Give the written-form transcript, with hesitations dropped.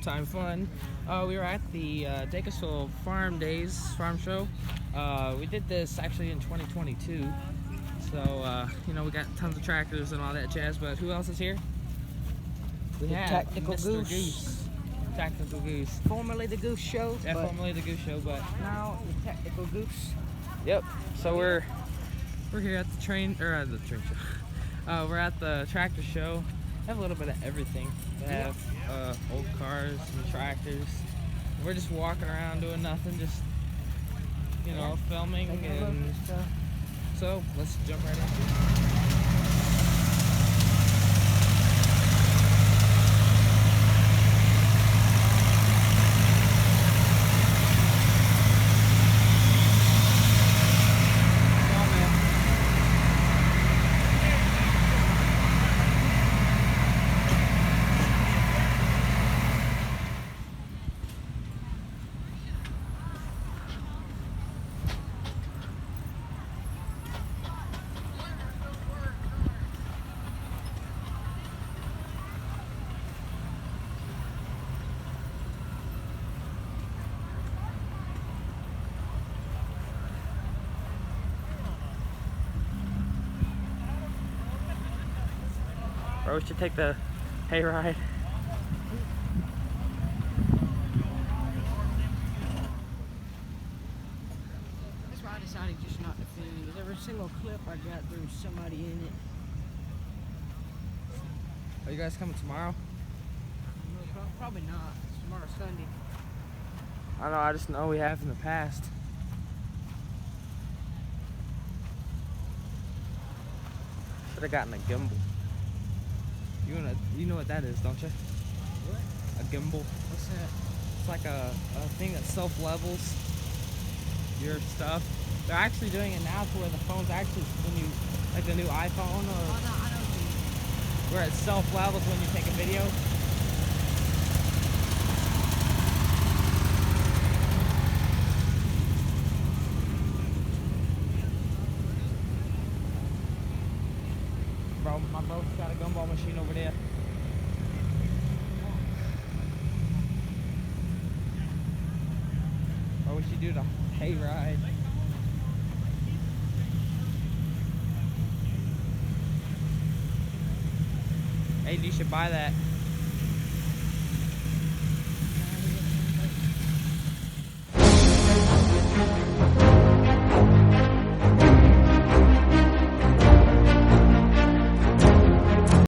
Summertime Fun. We were at the Dacusville Farm Show. We did this actually in 2022. So, you know, we got tons of tractors and all that jazz, but who else is here? We have Tactical Mr. Goose. Tactical Goose. Formerly the Goose Show. Yeah, formerly the Goose Show, but now the Tactical Goose. Yep. So we're here at the train show. We're at the tractor show. We have a little bit of everything. We have old cars and tractors. We're just walking around doing nothing, just filming and stuff. So let's jump right into it. Or we should take the hayride. That's why I decided just not to film, because every single clip I got, there was somebody in it. Are you guys coming tomorrow? No, probably not. Tomorrow's Sunday. I don't know, I just know we have in the past. Should have gotten a gimbal. You know what that is, don't you? What? A gimbal. What's that? It's like a thing that self-levels your stuff. They're actually doing it now to where the phone's actually, when you, like the new iPhone, or Oh, no, I know. where it self-levels when you take a video. Bro, my bro's got a gumball machine over there. Or we should do the hayride. Hey, you should buy that.